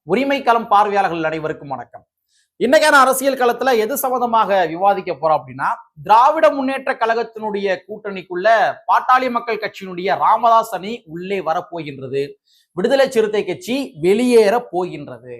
உரிமை களம் பார்வையாளர்கள் அனைவருக்கும் வணக்கம். இன்னைக்கான அரசியல் களத்துல எது சம்பந்தமாக விவாதிக்க போறோம் அப்படின்னா, திராவிட முன்னேற்ற கழகத்தினுடைய கூட்டணிக்குள்ள பாட்டாளி மக்கள் கட்சியினுடைய ராமதாஸ் அணி உள்ளே வரப்போகின்றது, விடுதலை சிறுத்தை கட்சி வெளியேற போகின்றது.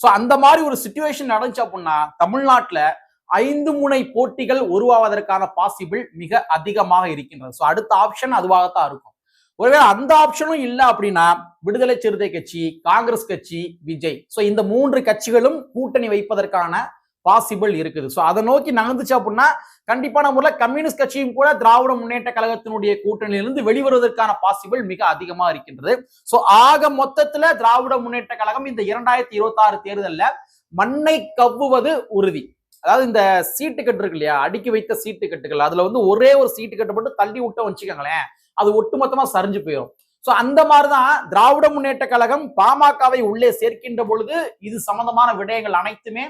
சோ அந்த மாதிரி ஒரு சிச்சுவேஷன் நடந்துச்சு அப்படின்னா தமிழ்நாட்டுல 5 முனை போட்டிகள் உருவாவதற்கான பாசிபிள் மிக அதிகமாக இருக்கின்றது. சோ அடுத்த ஆப்ஷன் அதுவாகத்தான் இருக்கும். ஒருவேளை அந்த ஆப்ஷனும் இல்ல அப்படின்னா விடுதலை சிறுத்தை கட்சி, காங்கிரஸ் கட்சி, விஜய், சோ இந்த 3 கட்சிகளும் கூட்டணி வைப்பதற்கான பாசிபிள் இருக்குது. சோ அதை நோக்கி நகர்ந்துச்சு அப்படின்னா கண்டிப்பான முறையில் கம்யூனிஸ்ட் கட்சியும் கூட திராவிட முன்னேற்ற கழகத்தினுடைய கூட்டணியிலிருந்து வெளிவருவதற்கான பாசிபிள் மிக அதிகமா இருக்கின்றது. சோ ஆக மொத்தத்துல திராவிட முன்னேற்ற கழகம் இந்த 2026 தேர்தல்ல மண்ணை கவ்வுவது உறுதி. அதாவது இந்த சீட்டு கட்டு இருக்கு இல்லையா, அடுக்கி வைத்த சீட்டு கட்டுகள், அதுல ஒரே ஒரு சீட்டு கட்டு மட்டும் தள்ளி விட்டோம் வச்சுக்கோங்களேன், அது ஒட்டுமொத்தமா சரிஞ்சு போயிடும். சோ அந்த மாதிரிதான் திராவிட முன்னேற்ற கழகம் பாமகவை உள்ளே சேர்க்கின்ற பொழுது இது சம்பந்தமான விடயங்கள் அனைத்துமே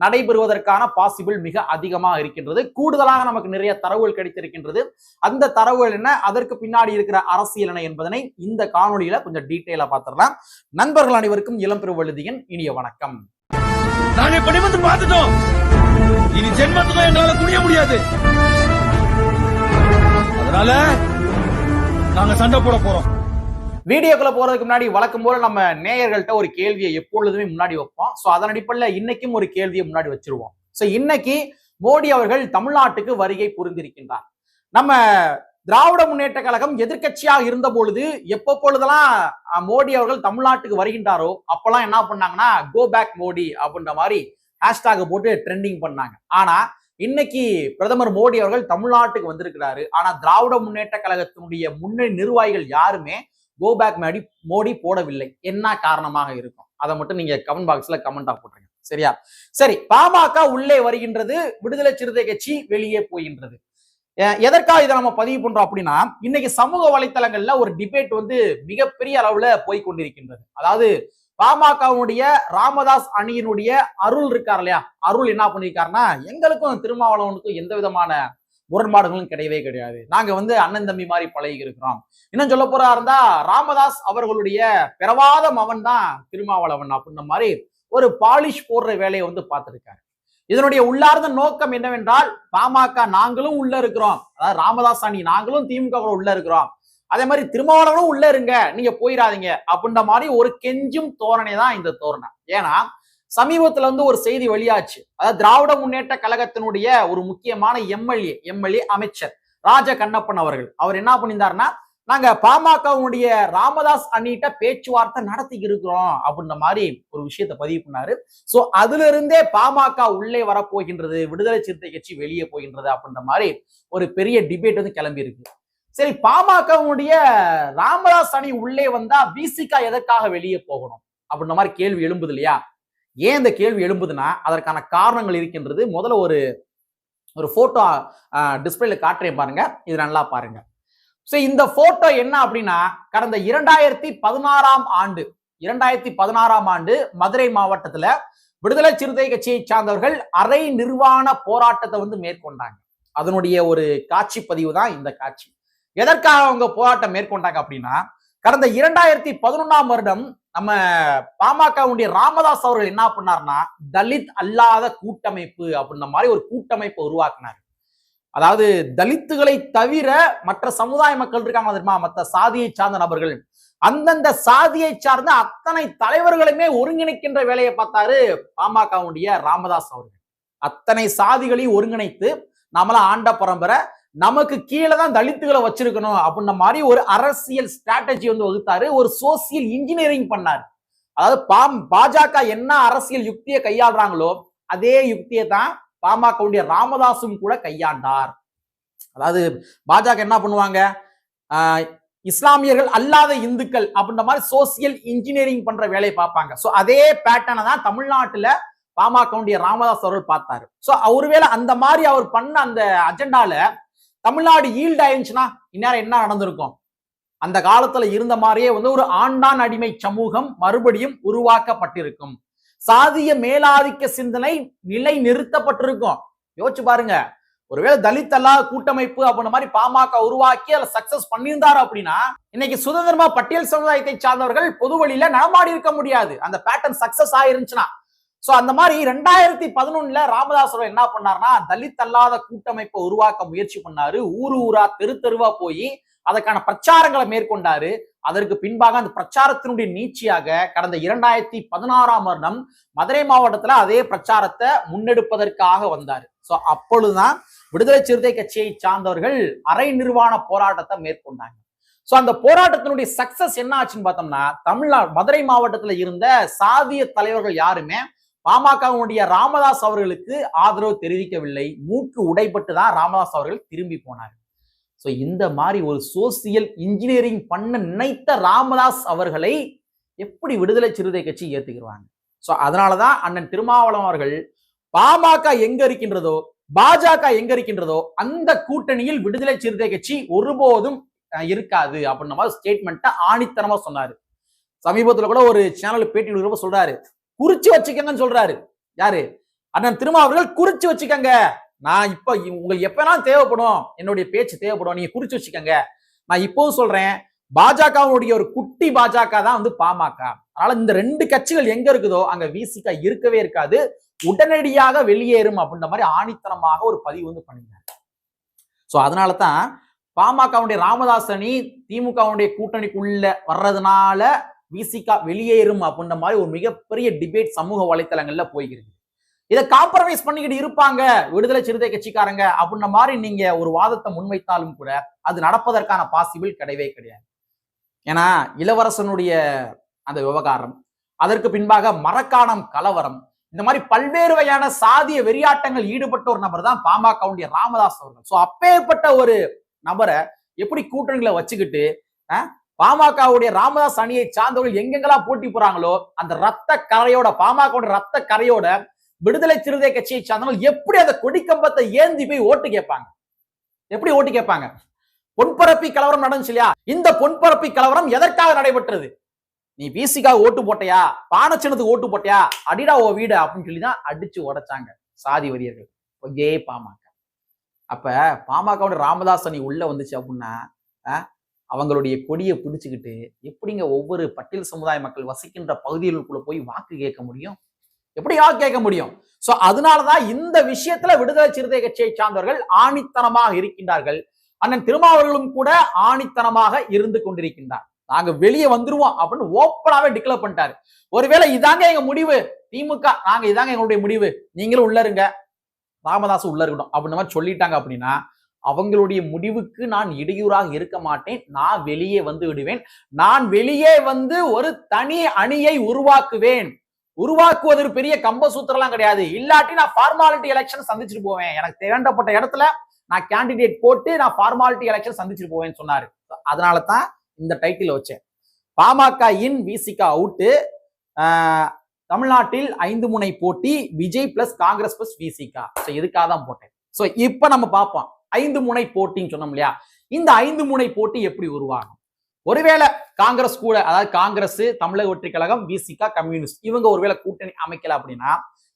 நடைபெறுவதற்கான பாசிபிள் மிக அதிகமாக இருக்கின்றது. கூடுதலாக நமக்கு நிறைய தரவுகள் கிடைத்திருக்கின்றது. அந்த தரவுகள் என்ன, அதற்கு பின்னாடி இருக்கிற அரசியல் என்ன என்பதனை இந்த காணொலியில கொஞ்சம் டீட்டெயிலா பார்த்துடலாம். நண்பர்கள் அனைவருக்கும் இளம்பெரு வழுதியின் இனிய வணக்கம். நாங்க பணிவந்து பார்த்துட்டோம், இனி ஜென்மத்துக்கும் எங்களால குனிய முடியாது. அதனால நாங்க சண்டை போட போறோம். வீடியோக்குள்ள போறதுக்கு முன்னாடி வழக்கம் போல நம்ம நேயர்கள்ட்ட ஒரு கேள்வியை எப்பொழுதுமே முன்னாடி வைப்போம். சோ அதன் அடிப்படையில் இன்னைக்கும் ஒரு கேள்வியை முன்னாடி வச்சிருவோம். சோ இன்னைக்கு மோடி அவர்கள் தமிழ்நாட்டுக்கு வருகை புரிந்திருக்கின்றார். நம்ம திராவிட முன்னேற்ற கழகம் எதிர்கட்சியாக இருந்த பொழுது எப்பொழுதெல்லாம் மோடி அவர்கள் தமிழ்நாட்டுக்கு வருகின்றாரோ அப்பெல்லாம் என்ன பண்ணாங்கன்னா கோ பேக் மோடி அப்படின்ற மாதிரி ஹேஷ்டாக போட்டு ட்ரெண்டிங் பண்ணாங்க. ஆனா இன்னைக்கு பிரதமர் மோடி அவர்கள் தமிழ்நாட்டுக்கு வந்திருக்கிறாரு. ஆனா திராவிட முன்னேற்ற கழகத்தினுடைய முன்னணி நிர்வாகிகள் யாருமே கோ பேக் மோடி போடவில்லை. என்ன காரணமாக இருக்கும், அதை மட்டும் நீங்க கமெண்ட் பாக்ஸ்ல கமெண்டா போட்டுருங்க. சரியா? சரி, பாமக உள்ளே வருகின்றது, விடுதலை சிறுத்தை கட்சி வெளியே போகின்றது. எதற்காக இதை நம்ம பதிவு பண்றோம் அப்படின்னா, இன்னைக்கு சமூக வலைத்தளங்கள்ல ஒரு டிபேட் மிகப்பெரிய அளவுல போய் கொண்டிருக்கின்றது. அதாவது பாமகவுடைய ராமதாஸ் அணியினுடைய அருள் இருக்கார் இல்லையா, அருள் என்ன பண்ணிருக்காருன்னா, எங்களுக்கும் திருமாவளவனுக்கும் எந்த விதமான முரண்பாடுகளும் கிடையவே கிடையாது, நாங்க அண்ணன் தம்பி மாதிரி பழகி இருக்கிறோம். இன்னும் சொல்ல போறா இருந்தா ராமதாஸ் அவர்களுடைய பிறவாத மவன் தான் திருமாவளவன் அப்படின்ற மாதிரி ஒரு பாலிஷ் போடுற வேலையை பார்த்திருக்காரு. இதனுடைய உள்ளார்ந்த நோக்கம் என்னவென்றால், பாமக நாங்களும் உள்ள இருக்கிறோம், அதாவது ராமதாஸ் அணி நாங்களும் திமுக உள்ள இருக்கிறோம், அதே மாதிரி திருமாவளவனும் உள்ள இருங்க, நீங்க போயிடாதீங்க அப்படின்ற மாதிரி ஒரு கெஞ்சும் தோரணை தான் இந்த தோரணை. ஏன்னா சமீபத்துல ஒரு செய்தி வெளியாச்சு. அதாவது திராவிட முன்னேற்ற கழகத்தினுடைய ஒரு முக்கியமான எம்எல்ஏ அமைச்சர் ராஜ கண்ணப்பன் அவர் என்ன பண்ணியிருந்தாருன்னா, நாங்க பாமகவுடைய ராமதாஸ் அணிட்ட பேச்சுவார்த்தை நடத்தி இருக்கிறோம் அப்படின்ற மாதிரி ஒரு விஷயத்தை பதிவு பண்ணாரு. சோ அதுல இருந்தே பாமக உள்ளே வரப்போகின்றது, விடுதலை சிறுத்தை கட்சி வெளியே போகின்றது அப்படின்ற மாதிரி ஒரு பெரிய டிபேட் கிளம்பி இருக்கு. சரி, பாமகவுடைய ராமதாஸ் அணி உள்ளே வந்தா விசிகா எதற்காக வெளியே போகணும் அப்படின்ற மாதிரி கேள்வி எழும்புது இல்லையா. ஏன் இந்த கேள்வி எழும்புதுன்னா அதற்கான காரணங்கள் இருக்கின்றது. முதல்ல ஒரு போட்டோ டிஸ்பிளேல காட்டுறேன் பாருங்க, இது நல்லா பாருங்க. சோ இந்த போட்டோ என்ன அப்படின்னா, கடந்த 2016 ஆண்டு மதுரை மாவட்டத்துல விடுதலை சிறுத்தை கட்சியை சார்ந்தவர்கள் அரை நிர்வாண போராட்டத்தை மேற்கொண்டாங்க. அதனுடைய ஒரு காட்சி பதிவு தான் இந்த காட்சி. எதற்காக அவங்க போராட்டம் மேற்கொண்டாங்க அப்படின்னா, கடந்த 2011 வருடம் நம்ம பாமகவுடைய ராமதாஸ் அவர்கள் என்ன பண்ணார்னா, தலித் அல்லாத கூட்டமைப்பு அப்படின்ற மாதிரி ஒரு கூட்டமைப்பை உருவாக்கினார். அதாவது தலித்துகளை தவிர மற்ற சமுதாய மக்கள் இருக்காங்க தெரியுமா, மற்ற சாதியை சார்ந்த நபர்கள், அந்தந்த சாதியை சார்ந்த அத்தனை தலைவர்களுமே ஒருங்கிணைக்கின்ற வேலையை பார்த்தாரு பாமகவுடைய ராமதாஸ் அவர்கள். அத்தனை சாதிகளையும் ஒருங்கிணைத்து, நம்மள ஆண்ட பரம்பரை, நமக்கு கீழே தான் தலித்துகளை வச்சிருக்கணும் அப்படின்ற மாதிரி ஒரு அரசியல் ஸ்ட்ராட்டஜி வகுத்தாரு. ஒரு சோசியல் இன்ஜினியரிங் பண்ணாரு. அதாவது பாஜக என்ன அரசியல் யுக்தியை கையாளுறாங்களோ அதே யுக்தியை தான் பாமகவுடைய ராமதாசும் கூட கையாண்டார். அதாவது பாஜக என்ன பண்ணுவாங்க, இஸ்லாமியர்கள் அல்லாத இந்துக்கள் அப்படின்ற மாதிரி சோசியல் இன்ஜினியரிங் பண்ற வேலையை பார்ப்பாங்க. சோ அதே பேட்டர்னை தான் தமிழ்நாட்டுல பாமகவுடைய ராமதாஸ் அவர்கள் பார்த்தாரு. சோ ஒருவேளை அந்த மாதிரி அவர் பண்ண அந்த அஜெண்டால தமிழ்நாடு ஈல்ட் ஆயிருந்துச்சுன்னா இந்நேரம் என்ன நடந்திருக்கும், அந்த காலத்துல இருந்த மாதிரியே ஒரு ஆண்டான் அடிமை சமூகம் மறுபடியும் உருவாக்கப்பட்டிருக்கும், சாதிய மேலாதிக்க சிந்தனை நிலை நிறுத்தப்பட்டிருக்கும். யோசிச்சு பாருங்க, ஒருவேளை தலித் அல்லாத கூட்டமைப்பு அப்படின்ற மாதிரி பாமக உருவாக்கி அதை சக்சஸ் பண்ணியிருந்தாரு அப்படின்னா இன்னைக்கு சுதந்திரமா பட்டியல் சமுதாயத்தை சார்ந்தவர்கள் பொது வழியில நடமாடி இருக்க முடியாது. அந்த பேட்டர்ன் சக்சஸ் ஆயிருந்துச்சுன்னா. சோ அந்த மாதிரி 2011 ராமதாஸ் அவர்கள் என்ன பண்ணாருன்னா தலித் அல்லாத கூட்டமைப்பை உருவாக்க முயற்சி பண்ணாரு. ஊரு ஊரா தெரு தெருவா போய் அதற்கான பிரச்சாரங்களை மேற்கொண்டாரு. அதற்கு பின்பாக அந்த பிரச்சாரத்தினுடைய நீட்சியாக கடந்த 2016 வருடம் மதுரை மாவட்டத்துல அதே பிரச்சாரத்தை முன்னெடுப்பதற்காக வந்தாரு. சோ அப்பொழுதுதான் விடுதலை சிறுத்தை கட்சியை சார்ந்தவர்கள் அரை நிர்வாண போராட்டத்தை மேற்கொண்டாங்க. சோ அந்த போராட்டத்தினுடைய சக்சஸ் என்ன ஆச்சுன்னு பார்த்தோம்னா மதுரை மாவட்டத்துல இருந்த சாதிய தலைவர்கள் யாருமே பாமகவுடைய ராமதாஸ் அவர்களுக்கு ஆதரவு தெரிவிக்கவில்லை. மூக்கு உடைப்பட்டு தான் ராமதாஸ் அவர்கள் திரும்பி போனார். சோ இந்த மாதிரி ஒரு சோசியல் இன்ஜினியரிங் பண்ண நினைத்த ராமதாஸ் அவர்களை எப்படி விடுதலை சிறுத்தை கட்சி ஏத்துக்கிறாங்க? சோ அதனாலதான் அண்ணன் திருமாவளவன் அவர்கள் பாமக எங்க இருக்கின்றதோ பாஜக எங்க இருக்கின்றதோ அந்த கூட்டணியில் விடுதலை சிறுத்தை கட்சி ஒருபோதும் இருக்காது அப்படின்ற மாதிரி ஸ்டேட்மெண்ட்டை ஆணித்தனமா சொன்னாரு. சமீபத்துல கூட ஒரு சேனல் பேட்டி கொடுக்கிறப்ப சொல்றாரு, குறிச்சு வச்சுக்கங்கன்னு சொல்றாரு. யாரு? அண்ணன் திருமா அவர்கள் குறிச்சு வச்சுக்கங்க. நான் இப்ப உங்களுக்கு எப்பனாலும் தேவைப்படும், என்னுடைய பேச்சு தேவைப்படும், நீங்க குறிச்சு வச்சுக்கங்க. நான் இப்போவும் சொல்றேன், பாஜகவுடைய ஒரு குட்டி பாஜக தான் வந்து பாமக. அதனால இந்த ரெண்டு கட்சிகள் எங்க இருக்குதோ அங்க விசிக இருக்கவே இருக்காது, உடனடியாக வெளியேறும் அப்படின்ற மாதிரி ஆணித்தனமாக ஒரு பதிவு வந்து பண்ணிருந்தாங்க. சோ அதனாலதான் பாமகவுடைய ராமதாஸ் அணி திமுகவுடைய கூட்டணிக்குள்ள வர்றதுனால விசிக வெளியேறும் அப்படின்ற மாதிரி ஒரு மிகப்பெரிய டிபேட் சமூக வலைத்தளங்கள்ல போய்கிறது. இதை காம்ப்ரமைஸ் பண்ணிக்கிட்டு இருப்பாங்க விடுதலை சிறுத்தை கட்சிக்காரங்க அப்படின்ற மாதிரி நீங்க ஒரு வாதத்தை முன்வைத்தாலும் கூட அது நடப்பதற்கான பாசிபிள் கிடையவே கிடையாது. ஏன்னா இளவரசனுடைய அந்த விவகாரம், அதற்கு பின்பாக மரக்காணம் கலவரம், இந்த மாதிரி பல்வேறு வகையான சாதிய வெறியாட்டங்கள் ஈடுபட்ட ஒரு நபர் தான் பாமகவுடைய ராமதாஸ் அவர்கள். சோ அப்பேற்பட்ட ஒரு நபரை எப்படி கூட்டணிகளை வச்சுக்கிட்டு பாமகவுடைய ராமதாஸ் அணியை சார்ந்தவர்கள் எங்கெங்கெல்லாம் போட்டி போறாங்களோ அந்த ரத்த கரையோட பாமக ரத்த கரையோட விடுதலை சிறுத்தை கட்சியை சார்ந்தவர்கள் எப்படி அந்த கொடிக்கம்பத்தை ஏந்தி போய் ஓட்டு கேட்பாங்க? எப்படி ஓட்டு கேட்பாங்க? பொன்பரப்பி கலவரம் நடந்துச்சு இல்லையா? இந்த பொன்பரப்பி கலவரம் எதற்காக நடைபெற்றது? நீ விசிகாக ஓட்டு போட்டையா, பானச்சின்னத்துக்கு ஓட்டு போட்டையா, அடிடா ஓ வீடு அப்படின்னு சொல்லிதான் அடிச்சு உடைச்சாங்க சாதி வரியர்கள் ஒரே பாமக. அப்ப பாமக ராமதாஸ் அணி உள்ள வந்துச்சு அப்படின்னா அவங்களுடைய கொடியை பிடிச்சுக்கிட்டு எப்படிங்க ஒவ்வொரு பட்டியல் சமுதாய மக்கள் வசிக்கின்ற பகுதிகளுக்குள்ள போய் வாக்கு கேட்க முடியும்? எப்படி வாக்கு கேட்க முடியும்? சோ அதனாலதான் இந்த விஷயத்துல விடுதலை சிறுத்தை கட்சியை சார்ந்தவர்கள் ஆணித்தனமாக இருக்கின்றார்கள். அண்ணன் திருமாவர்களும் கூட ஆணித்தனமாக இருந்து கொண்டிருக்கின்றார். நாங்க வெளியே வந்துருவோம் அப்படின்னு ஓப்பனாவே டிக்ளேர் பண்ணிட்டாரு. ஒருவேளை இதாங்க எங்க முடிவு, திமுக நாங்க இதாங்க எங்களுடைய முடிவு, நீங்களும் உள்ள இருங்க, ராமதாஸ் உள்ள இருக்கணும் அப்படின்ற மாதிரி சொல்லிட்டாங்க அப்படின்னா அவங்களுடைய முடிவுக்கு நான் இடையூறாக இருக்க மாட்டேன். நான் வெளியே வந்து விடுவேன். நான் வெளியே வந்து ஒரு தனி அணியை உருவாக்குவேன். உருவாக்குவது பெரிய கம்பசூத்திரம்லாம் கிடையாது. இல்லாட்டி நான் ஃபார்மாலிட்டி எலெக்ஷன் சந்திச்சுட்டு போவேன். எனக்கு தேவைப்பட்ட இடத்துல நான் கேண்டிடேட் போட்டு நான் ஃபார்மாலிட்டி எலெக்ஷன் சந்திச்சுட்டு போவேன்னு சொன்னாரு. அதனால தான் இந்த டைட்டில் வச்சேன். பாமக இன் விசிக அவுட்டு, தமிழ்நாட்டில் 5 முனை போட்டி, விஜய் பிளஸ் காங்கிரஸ் பிளஸ் விசிக. இதுக்காக தான் போட்டேன். சோ இப்ப நம்ம பார்ப்போம் 5 முனை போட்டின்னு சொன்னோம் இல்லையா? இந்த 5 முனை போட்டி எப்படி உருவாகும்? ஒருவேளை காங்கிரஸ் கூட, அதாவது காங்கிரஸ், தமிழக வெற்றி கழகம், விசிக, கம்யூனிஸ்ட் இவங்க ஒருவேளை கூட்டணி அமைக்கல அப்படின்னா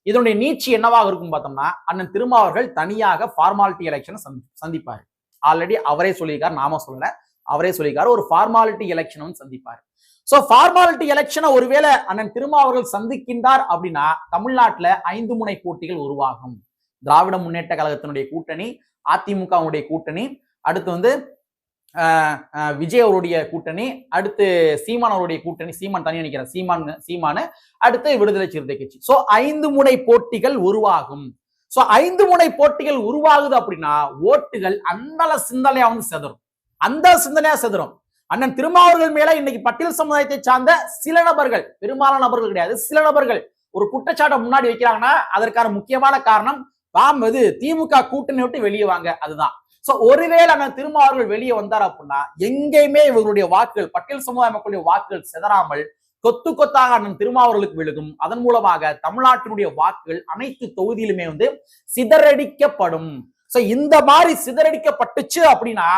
இதனுடைய நீட்சி என்னவாக இருக்கும் பார்த்தோம்னா அண்ணன் திருமாவர்கள் தனியாக ஃபார்மாலிட்டி எலெக்ஷனை சந்திப்பாரு. ஆல்ரெடி அவரே சொல்லியிருக்காரு, நாம சொல்லல, அவரே சொல்லியிருக்காரு ஒரு ஃபார்மாலிட்டி எலெக்ஷனும் சந்திப்பாரு. சோ ஃபார்மாலிட்டி எலெக்ஷனை ஒருவேளை அண்ணன் திருமாவர்கள் சந்திக்கின்றார் அப்படின்னா தமிழ்நாட்டுல 5 முனை போட்டிகள் உருவாகும். திராவிட முன்னேற்ற கழகத்தினுடைய கூட்டணி, அதிமுகவுடைய கூட்டணி, அடுத்து வந்து விஜய் அவருடைய கூட்டணி, அடுத்து சீமான் அவருடைய கூட்டணி, சீமான் தனியா நினைக்கிறேன், சீமானு, அடுத்து விடுதலை சிறுத்தை கட்சி. சோ 5 முனை போட்டிகள் உருவாகும். சோ 5 முனை போட்டிகள் உருவாகுது அப்படின்னா ஓட்டுகள் அந்த சிந்தனையா வந்து செதறும். அந்த சிந்தனையா செதறும். அண்ணன் திருமாவர்கள் மேல இன்னைக்கு பட்டியல் சமுதாயத்தை சார்ந்த சில நபர்கள், பெரும்பாலான நபர்கள் கிடையாது, சில நபர்கள் ஒரு குற்றச்சாட்டை முன்னாடி வைக்கிறாங்கன்னா அதற்கான முக்கியமான காரணம் திமுக கூட்டணி விட்டு வெளியே வாங்க, அதுதான். சோ ஒருவேளை அண்ணன் திருமாவர்கள் வெளியே வந்தார் அப்படின்னா எங்கேயுமே இவர்களுடைய வாக்குகள், பட்டியல் சமுதாய மக்களுடைய வாக்குகள் சிதறாமல் கொத்து கொத்தாக அண்ணன் திருமாவர்களுக்கு விழுகும். அதன் மூலமாக தமிழ்நாட்டினுடைய வாக்குகள் அனைத்து தொகுதியிலுமே வந்து சிதறடிக்கப்படும். சோ இந்த மாதிரி சிதறடிக்கப்பட்டுச்சு அப்படின்னா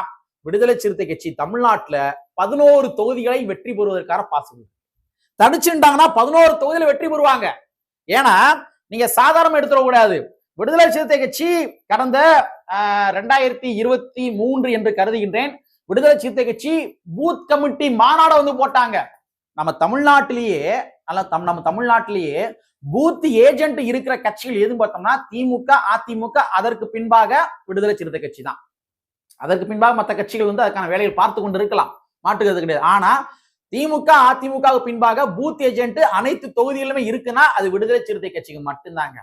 விடுதலை சிறுத்தை கட்சி தமிழ்நாட்டுல 11 தொகுதிகளை வெற்றி பெறுவதற்கான பாசிபிள். தனிச்சுட்டாங்கன்னா 11 தொகுதியில வெற்றி பெறுவாங்க. ஏன்னா நீங்க சாதாரண எடுத்துட கூடாது. விடுதலை சிறுத்தை கட்சி கடந்த 2023 என்று கருதுகின்றேன், விடுதலை சிறுத்தை கட்சி பூத் கமிட்டி மாநாட வந்து போட்டாங்க. நம்ம தமிழ்நாட்டிலேயே பூத் ஏஜென்ட் இருக்கிற கட்சிகள் எதுன்னு பார்த்தோம்னா திமுக, அதிமுக, அதற்கு பின்பாக விடுதலை சிறுத்தை கட்சி தான். அதற்கு பின்பாக மற்ற கட்சிகள் வந்து அதுக்கான வேலைகள் பார்த்து கொண்டு இருக்கலாம், மாற்றுகிறது கிடையாது. ஆனா திமுக, அதிமுக பின்பாக பூத் ஏஜென்ட் அனைத்து தொகுதிகளிலுமே இருக்குன்னா அது விடுதலை சிறுத்தை கட்சிக்கு மட்டும்தாங்க.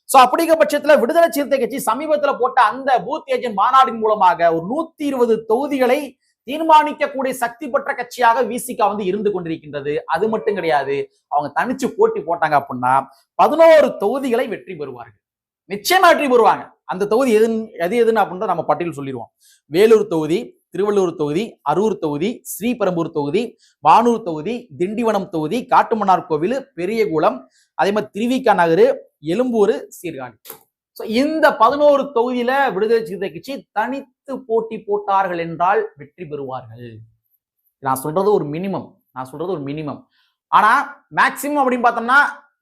சோ அப்படிங்கிற பட்சத்துல விடுதலை சிறுத்தை கட்சி சமீபத்துல போட்ட அந்த பூத் ஏஜென்ட் மாநாடின் மூலமாக ஒரு 120 தொகுதிகளை தீர்மானிக்கக்கூடிய சக்தி பெற்ற கட்சியாக விசிக வந்து இருந்து கொண்டிருக்கின்றது. அது மட்டும் கிடையாது, அவங்க தனிச்சு போட்டி போட்டாங்க அப்படின்னா 11 தொகுதிகளை வெற்றி பெறுவார்கள், நிச்சயமா வெற்றி பெறுவாங்க. அந்த தொகுதி எதுன்னு அப்படின்றத நம்ம பட்டியல் சொல்லிடுவோம். வேலூர் தொகுதி, திருவள்ளூர் தொகுதி, அரூர் தொகுதி, ஸ்ரீபெரும்பூர் தொகுதி, வானூர் தொகுதி, திண்டிவனம் தொகுதி, காட்டுமன்னார் கோவில், பெரியகுளம், அதே மாதிரி திருவிக நகர், எழும்பூர், சீர்காழி. இந்த 11 தொகுதியில விடுதலை சிறுத்தை கட்சி தனித்து போட்டி போட்டார்கள் என்றால் வெற்றி பெறுவார்கள். நான் சொல்றது ஒரு மினிமம். ஆனா மேக்சிமம் அப்படின்னு பார்த்தோம்னா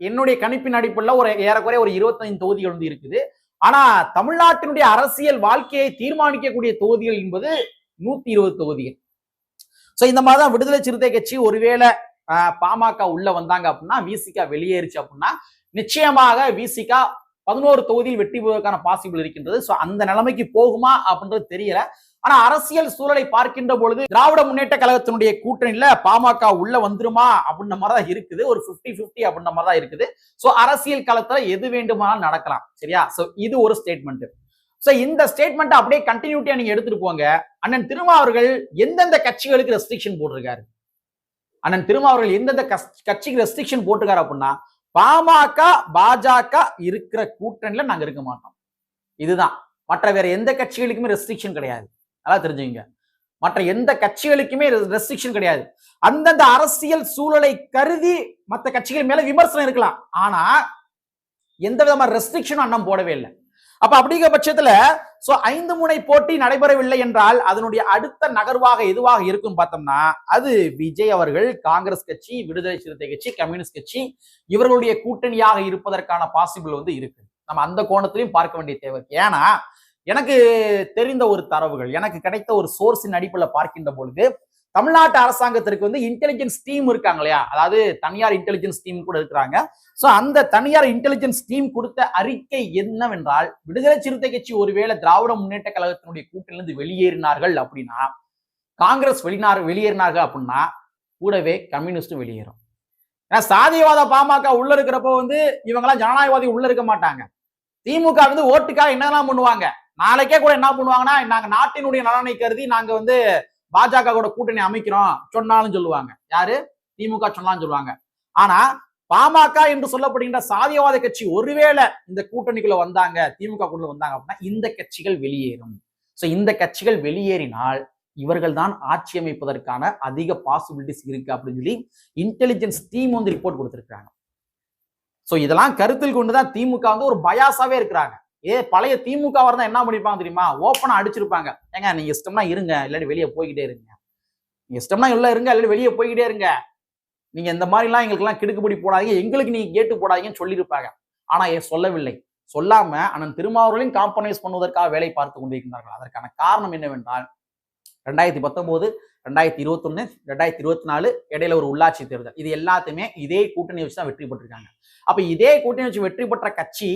என்னுடைய கணிப்பின் அடிப்படையில் ஒரு ஏறக்குறைய ஒரு 25 தொகுதிகள் வந்து இருக்குது. ஆனா தமிழ்நாட்டினுடைய அரசியல் வாழ்க்கையை தீர்மானிக்கக்கூடிய தொகுதிகள் என்பது 120 தொகுதிகள். சோ இந்த மாதிரிதான் விடுதலை சிறுத்தை கட்சி ஒருவேளை பாமக உள்ள வந்தாங்க அப்படின்னா, விசிக வெளியேறிச்சு அப்படின்னா நிச்சயமாக விசிக 11 தொகுதியில் வெற்றி பெறுவதற்கான பாசிபிள் இருக்கின்றது. சோ அந்த நிலைமைக்கு போகுமா அப்படின்றது தெரியல. ஆனா அரசியல் சூழலை பார்க்கின்ற பொழுது திராவிட முன்னேற்ற கழகத்தினுடைய கூட்டணியில பாமக உள்ள வந்துருமா அப்படின்ற மாதிரிதான் இருக்குது. ஒரு 50-50 அப்படின்ற மாதிரிதான் இருக்குது. சோ அரசியல் களத்துல எது வேண்டுமானாலும் நடக்கலாம். சரியா? சோ இது ஒரு ஸ்டேட்மெண்ட். சோ இந்த ஸ்டேட்மெண்ட் அப்படியே கண்டினியூட்டியா நீங்க எடுத்துட்டு போங்க. அண்ணன் திருமாவர்கள் எந்தெந்த கட்சிகளுக்கு ரெஸ்ட்ரிக்ஷன் போட்டிருக்காரு? அண்ணன் திருமாவர்கள் எந்தெந்த கட்சிக்கு ரெஸ்ட்ரிக்ஷன் போட்டிருக்காரு அப்படின்னா, பாமக, பாஜக இருக்கிற கூட்டணியில நாங்க இருக்க மாட்டோம். இதுதான். மற்ற வேற எந்த கட்சிகளுக்குமே ரெஸ்ட்ரிக்ஷன் கிடையாது. நல்லா தெரிஞ்சுங்க. மற்ற எந்த கட்சிகளுக்குமே ரெஸ்ட்ரிக்ஷன் கிடையாது. அந்தந்த அரசியல் சூழலை கருதி மற்ற கட்சிகள் மேல விமர்சனம் இருக்கலாம். ஆனா எந்த விதமான ரெஸ்ட்ரிக்ஷனும் அண்ணன் போடவே இல்லை. அப்ப அப்படிங்கிற பட்சத்துல 5 முனை போட்டி நடைபெறவில்லை என்றால் அதனுடைய அடுத்த நகர்வாக எதுவாக இருக்கும் பார்த்தோம்னா, அது விஜய் அவர்கள் காங்கிரஸ் கட்சி, விடுதலை சிறுத்தை கட்சி, கம்யூனிஸ்ட் கட்சி இவர்களுடைய கூட்டணியாக இருப்பதற்கான பாசிபிள் வந்து இருக்கு. நம்ம அந்த கோணத்திலையும் பார்க்க வேண்டிய தேவை. ஏன்னா எனக்கு தெரிந்த ஒரு தரவுகள், எனக்கு கிடைத்த ஒரு சோர்ஸின் அடிப்படையில் பார்க்கின்ற பொழுது தமிழ்நாட்டு அரசாங்கத்திற்கு வந்து இன்டெலிஜென்ஸ் டீம் இருக்காங்க இல்லையா, அதாவது தனியார் இன்டெலிஜென்ஸ் டீம் கூட இருக்கிறாங்க. சோ அந்த தனியார் இன்டெலிஜென்ஸ் டீம் கொடுத்த அறிக்கை என்னவென்றால், விடுதலை சிறுத்தை கட்சி ஒருவேளை திராவிட முன்னேற்ற கழகத்தினுடைய கூட்டணியிலிருந்து வெளியேறினார்கள் அப்படின்னா, காங்கிரஸ் வெளியேறினார்கள் அப்படின்னா கூடவே கம்யூனிஸ்ட் வெளியேறும். ஏன்னா சாதியவாத பாமக உள்ள இருக்கிறப்ப வந்து இவங்கெல்லாம் ஜனநாயகவாதி உள்ள இருக்க மாட்டாங்க. திமுக வந்து ஓட்டுக்காக என்னெல்லாம் பண்ணுவாங்க, நாளைக்கே கூட என்ன பண்ணுவாங்கன்னா, நாங்க நாட்டினுடைய நலனை கருதி நாங்க வந்து பாஜக கூட கூட்டணி அமைக்கிறோம் சொன்னாலும் சொல்லுவாங்க. யாரு? திமுக சொன்னாலும் சொல்லுவாங்க. ஆனா பாமக என்று சொல்லப்படுகின்ற சாதியவாத கட்சி ஒருவேளை இந்த கூட்டணிக்குள்ள வந்தாங்க, திமுக கூட வந்தாங்க அப்படின்னா இந்த கட்சிகள் வெளியேறும். சோ இந்த கட்சிகள் வெளியேறினால் இவர்கள் தான் ஆட்சி அமைப்பதற்கான அதிக பாசிபிலிட்டிஸ் இருக்கு அப்படின்னு சொல்லி இன்டெலிஜென்ஸ் டீம் வந்து ரிப்போர்ட் கொடுத்திருக்காங்க. சோ இதெல்லாம் கருத்தில் கொண்டுதான் திமுக வந்து ஒரு பயாசாவே இருக்கிறாங்க. பழைய திமுக இருந்தா என்ன பண்ணிருப்பாங்க தெரியுமா? ஓப்பனா அடிச்சிருப்பாங்க. ஏங்க நீங்க இஷ்டம்னா இருங்க, இல்லாட்டி வெளியே போய்கிட்டே இருங்க. நீங்க இஷ்டம்னா உள்ள இருங்க, இல்லாட்டி வெளியே போய்கிட்டே இருங்க. நீங்க இந்த மாதிரி எல்லாம் எங்களுக்கு எல்லாம் கிடுக்குப்படி போடாதீங்க, எங்களுக்கு நீங்க கேட்டு போடாதீங்கன்னு சொல்லியிருப்பாங்க. ஆனா சொல்லவில்லை. சொல்லாம அண்ணன் திருமாவர்களையும் காம்பரமைஸ் பண்ணுவதற்காக வேலை பார்த்து கொண்டிருக்கிறார்கள். அதற்கான காரணம் என்னவென்றால் 2019, 2021, 2024 இடையில ஒரு உள்ளாட்சி தேர்தல், இது எல்லாத்தையுமே இதே கூட்டணி வச்சுதான் வெற்றி பெற்றிருக்காங்க. அப்ப இதே கூட்டணி வச்சு வெற்றி பெற்ற கட்சி,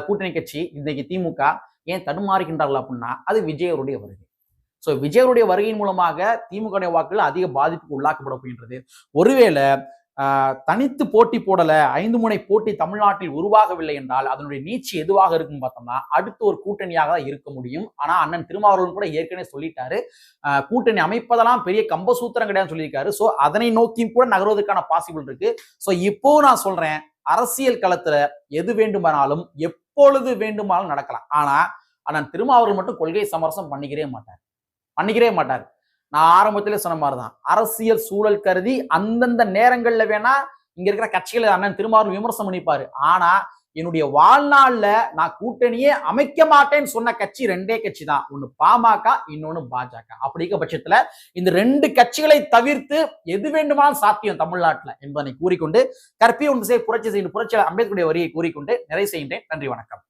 கூட்டணி கட்சி இன்னைக்கு திமுக ஏன் தடுமாறுகின்றார்கள் அப்படின்னா அது விஜயருடைய வருகை. சோ விஜயருடைய வருகையின் மூலமாக திமுக வாக்குகள் அதிக பாதிப்புக்கு உள்ளாக்கப்பட போகின்றது. ஒருவேளை தனித்து போட்டி போடல, 5 முனை போட்டி தமிழ்நாட்டில் உருவாகவில்லை என்றால் அதனுடைய நீட்சி எதுவாக இருக்கும் பார்த்தோம்னா அடுத்து ஒரு கூட்டணியாக தான் இருக்க முடியும். ஆனா அண்ணன் திருமாவளவன் கூட ஏற்கனவே சொல்லிட்டாரு, கூட்டணி அமைப்பதெல்லாம் பெரிய கம்பசூத்திரம் கிடையாதுன்னு சொல்லியிருக்காரு. சோ அதனை நோக்கி கூட நகர்வதற்கான பாசிபிள் இருக்கு. சோ இப்போ நான் சொல்றேன், அரசியல் களத்துல எது வேண்டுமானாலும் எப்பொழுது வேண்டுமானாலும் நடக்கலாம். ஆனா அண்ணன் திருமாவளவன் மட்டும் கொள்கை சமரசம் பண்ணிக்கிறே மாட்டார். நான் ஆரம்பத்திலே சொன்ன மாதிரிதான், அரசியல் சூழல் கருதி அந்தந்த நேரங்கள்ல வேணா இங்க இருக்கிற கட்சிகளை அண்ணன் திருமாவளவன் விமர்சனம் பண்ணிப்பாரு. ஆனா என்னுடைய வாழ்நாள்ல நான் கூட்டணியே அமைக்க மாட்டேன்னு சொன்ன கட்சி 2 கட்சி தான். ஒன்னு பாமக, இன்னொன்னு பாஜக. அப்படிங்கிற பட்சத்துல இந்த 2 கட்சிகளை தவிர்த்து எது வேண்டுமானாலும் சாத்தியம் தமிழ்நாட்டுல என்பதனை கூறிக்கொண்டு, கற்பி ஒன்று புரட்சி செய்யும் புரட்சியாளர் அம்பேத்கருடைய வரியை கூறிக்கொண்டு நிறைவு செய்கின்றேன். நன்றி, வணக்கம்.